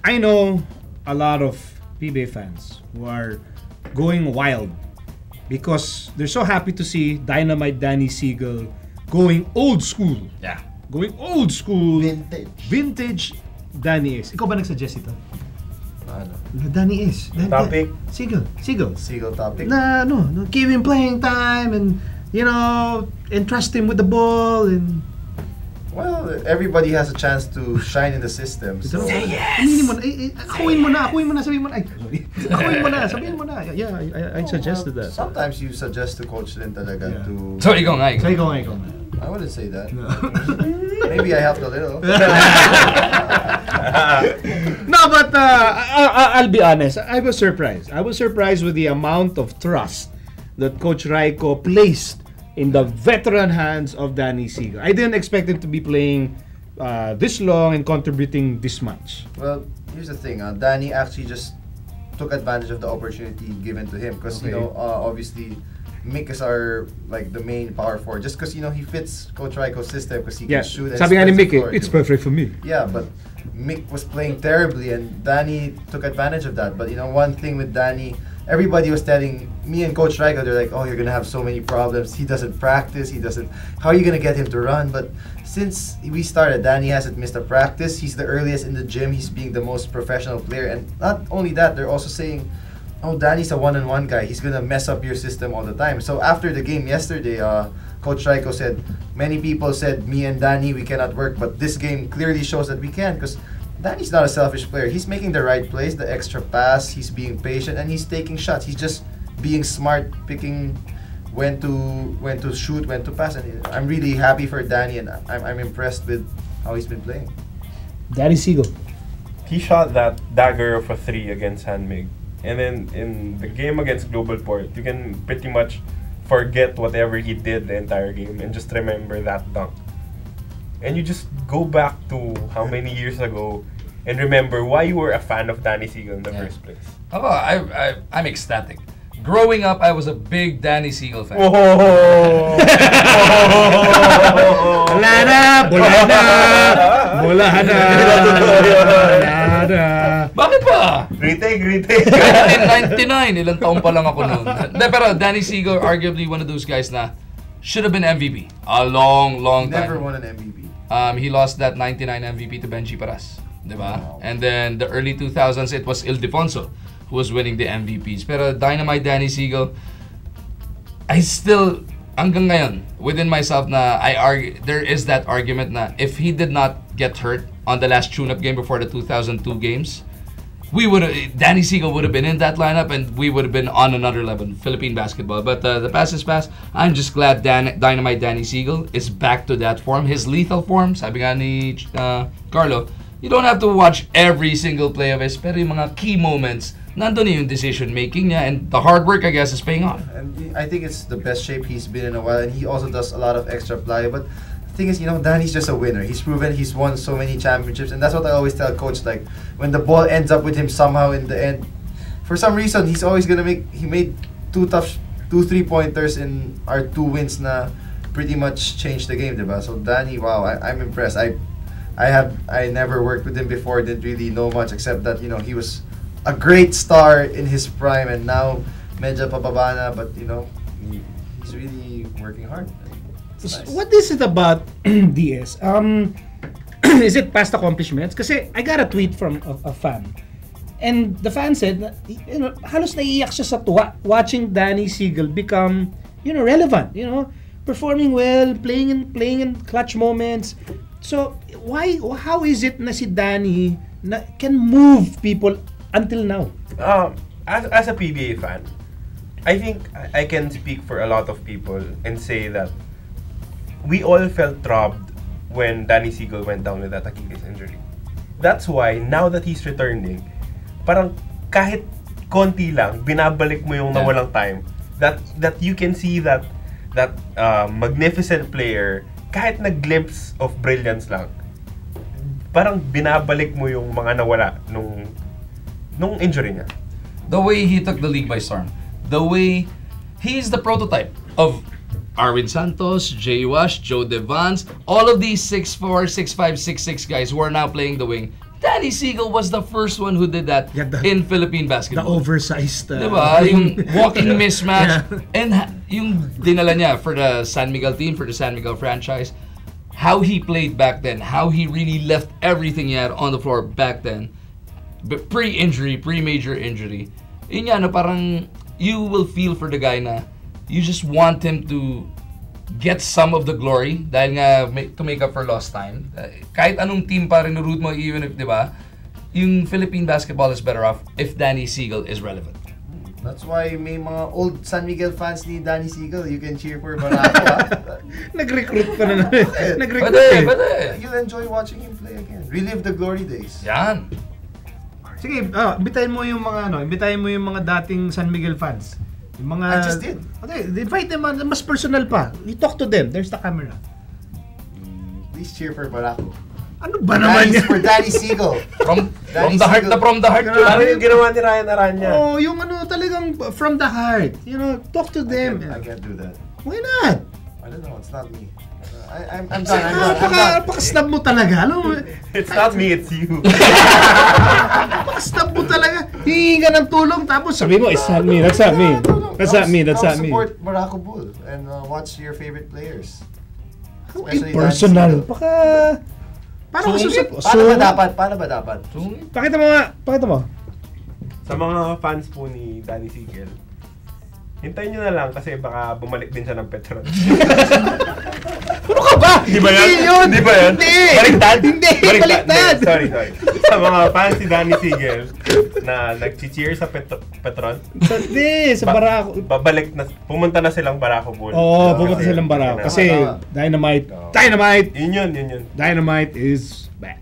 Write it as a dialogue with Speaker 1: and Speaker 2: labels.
Speaker 1: I know a lot of PBA fans who are going wild because they're so happy to see Dynamite Danny Seigle going old school.
Speaker 2: Yeah.
Speaker 1: Going old school.
Speaker 3: Vintage.
Speaker 1: Vintage Danny Ace. Ikaw ba nagsuggest ito?
Speaker 3: Ano?
Speaker 1: Danny Ace.
Speaker 4: Topic?
Speaker 1: Seigle.
Speaker 3: Seigle topic.
Speaker 1: No, give him playing time and, entrust him with the ball and...
Speaker 3: Well, everybody has a chance to shine in the system. So
Speaker 1: Aminin mo na. Akuin mo na. Sabihin mo na. Ay, sorry. Akuin mo na. Sabihin mo na. Yeah, I suggested that.
Speaker 3: sometimes you suggest to coach din talaga to...
Speaker 2: So, ikaw nga.
Speaker 1: So, ikaw.
Speaker 3: I wouldn't say that. Maybe I helped a little.
Speaker 1: No, but I'll be honest. I was surprised. I was surprised with the amount of trust that Coach Raiko placed in the veteran hands of Danny Seigle. I didn't expect him to be playing this long and contributing this much.
Speaker 3: Well, here's the thing. Danny actually just took advantage of the opportunity given to him because obviously Mick is our the main power forward. Just because he fits Coach Raiko's system because he can shoot. And
Speaker 1: sabi nga ni Mick, it's
Speaker 3: too.
Speaker 1: perfect for me.
Speaker 3: Yeah, but Mick was playing terribly and Danny took advantage of that. But one thing with Danny, everybody was telling me and Coach Raiko, they're like, oh, you're gonna have so many problems. He doesn't practice. How are you gonna get him to run? But since we started, Danny hasn't missed a practice. He's the earliest in the gym. He's being the most professional player. And not only that, they're also saying, oh, Danny's a one-on-one guy. He's gonna mess up your system all the time. So after the game yesterday, Coach Raiko said, many people said me and Danny, we cannot work, but this game clearly shows that we can because Danny's not a selfish player. He's making the right plays, the extra pass, he's being patient, and he's taking shots. He's just being smart, picking when to shoot, when to pass. And I'm really happy for Danny, and I'm impressed with how he's been playing.
Speaker 1: Danny Seigle.
Speaker 4: He shot that dagger of a 3 against Hanmig. And then in the game against Global Port, you can pretty much forget whatever he did the entire game and just remember that dunk. And you just go back to how many years ago and remember why you were a fan of Danny Seigle in the first place.
Speaker 2: Oh, I'm ecstatic. Growing up, I was a big Danny Seigle fan.
Speaker 4: Oh!
Speaker 1: Wala na.
Speaker 2: Bakit ba?
Speaker 4: Retake.
Speaker 2: 1999, ilang taon pa lang ako noon. Pero Danny Seigle, arguably one of those guys na should have been MVP a long time.
Speaker 3: Never won an MVP.
Speaker 2: He lost that 99 MVP to Benji Paras, diba?
Speaker 3: Wow.
Speaker 2: And then the early 2000s, it was Ildefonso who was winning the MVPs. Pero Dynamite Danny Seigle, I still, hanggang ngayon, within myself na there is that argument na if he did not get hurt on the last tune-up game before the 2002 games, Danny Seigle would have been in that lineup and we would have been on another level, Philippine basketball. But the past is past. I'm just glad Dynamite Danny Seigle is back to that form, his lethal form. Sabi nga ni Carlo, you don't have to watch every single play of his, pero yung mga key moments, nandun yung decision making niya, and the hard work, I guess, is paying off.
Speaker 3: And I think it's the best shape he's been in a while, and he also does a lot of extra play. But the thing is, Danny's just a winner. He's proven he's won so many championships, and that's what I always tell Coach. Like when the ball ends up with him somehow in the end, for some reason he's always gonna make. He made two 3-pointers in our 2 wins na pretty much changed the game, diba? So Danny, wow, I'm impressed. I never worked with him before. Didn't really know much except that he was a great star in his prime, and now medyo pababa na, but he's really working hard. Nice.
Speaker 1: What is it about DS? Is it past accomplishments? Kasi I got a tweet from a fan, and the fan said, halos naiiyak siya sa tuwa watching Danny Seigle become, relevant. Performing well, playing in clutch moments. So how is it na si Danny can move people until now?
Speaker 4: As a PBA fan, I think I can speak for a lot of people and say that we all felt robbed when Danny Seigle went down with that Achilles injury. That's why now that he's returning, parang kahit konti lang binabalik mo yung nawalang time. That you can see that magnificent player, kahit na glimpse of brilliance lang, parang binabalik mo yung mga nawala nung injury niya.
Speaker 2: The way he took the league by storm, the way he's the prototype of Arwin Santos, Jay Wash, Joe Devans, all of these 6'4", 6'5", 6'6" guys who are now playing the wing Danny Seigle was the first one who did that
Speaker 1: Yeah,
Speaker 2: in Philippine
Speaker 1: The
Speaker 2: basketball.
Speaker 1: oversized.
Speaker 2: Diba? Yung walking mismatch.
Speaker 1: Yeah.
Speaker 2: And yung dinala niya for the San Miguel team, for the San Miguel franchise, how he played back then, how he really left everything he had on the floor back then, pre-injury, pre-major injury. Yun yan, parang you will feel for the guy na you just want him to get some of the glory dahil nga to make up for lost time. Kahit anong team pa rin root mo, even if, di ba, yung Philippine basketball is better off if Danny Seigle is relevant.
Speaker 3: That's why may mga old San Miguel fans ni Danny Seigle, you can cheer for Barako.
Speaker 1: Nag-recruit pa na. Nag-recruit
Speaker 2: Pwede.
Speaker 3: You'll enjoy watching him play again. Relive the glory days.
Speaker 2: Yan.
Speaker 1: Sige, imbitahin mo yung mga dating San Miguel fans. Yung mga,
Speaker 3: I just did.
Speaker 1: Okay, invite them, mas personal pa. You talk to them, there's the camera.
Speaker 3: Please cheer for Barako.
Speaker 1: Ano ba naman yan?
Speaker 3: For Danny Seigle.
Speaker 2: From
Speaker 3: Danny
Speaker 2: the heart
Speaker 3: Seigle.
Speaker 2: na from the heart.
Speaker 4: Ano yung ginawa ni Ryan Aranya?
Speaker 1: Oh, yung talagang from the heart. You know, talk to them.
Speaker 3: I can't do that.
Speaker 1: Why not?
Speaker 3: I don't know. It's not me. I'm done.
Speaker 1: Napaka-snub mo talaga. Alam mo,
Speaker 4: It's not me, it's you.
Speaker 1: napaka-snub mo talaga. Hihingi ka ng tulong tapos sabi mo, it's not me, that's not me. That's not me, that's not me.
Speaker 3: Support Barako Bull and watch your favorite players. Especially
Speaker 1: Personal.
Speaker 3: Danny Seigle.
Speaker 1: Paano ka
Speaker 2: Sungit?
Speaker 3: Paano ba dapat?
Speaker 1: Pakita mo nga. Pakita mo.
Speaker 4: Sa mga fans po ni Danny Seigle, hintayin nyo na lang kasi baka bumalik din siya ng Petron.
Speaker 1: Ano ka ba?
Speaker 4: Di ba yan?
Speaker 1: Hindi yun!
Speaker 4: Di ba yan?
Speaker 1: Hindi!
Speaker 4: Baliktad?
Speaker 1: Hindi! Baliktad!
Speaker 4: Hindi, sorry. Sa mga fans ni Danny Seigle na nag-cheer sa Petron,
Speaker 1: Hindi, sa Barako.
Speaker 4: pumunta na silang Barako Bull.
Speaker 1: Oo, pumunta silang Barako. Kasi
Speaker 3: Tama.
Speaker 1: Dynamite.
Speaker 4: Oo.
Speaker 1: Dynamite!
Speaker 4: Yun.
Speaker 1: Dynamite is back.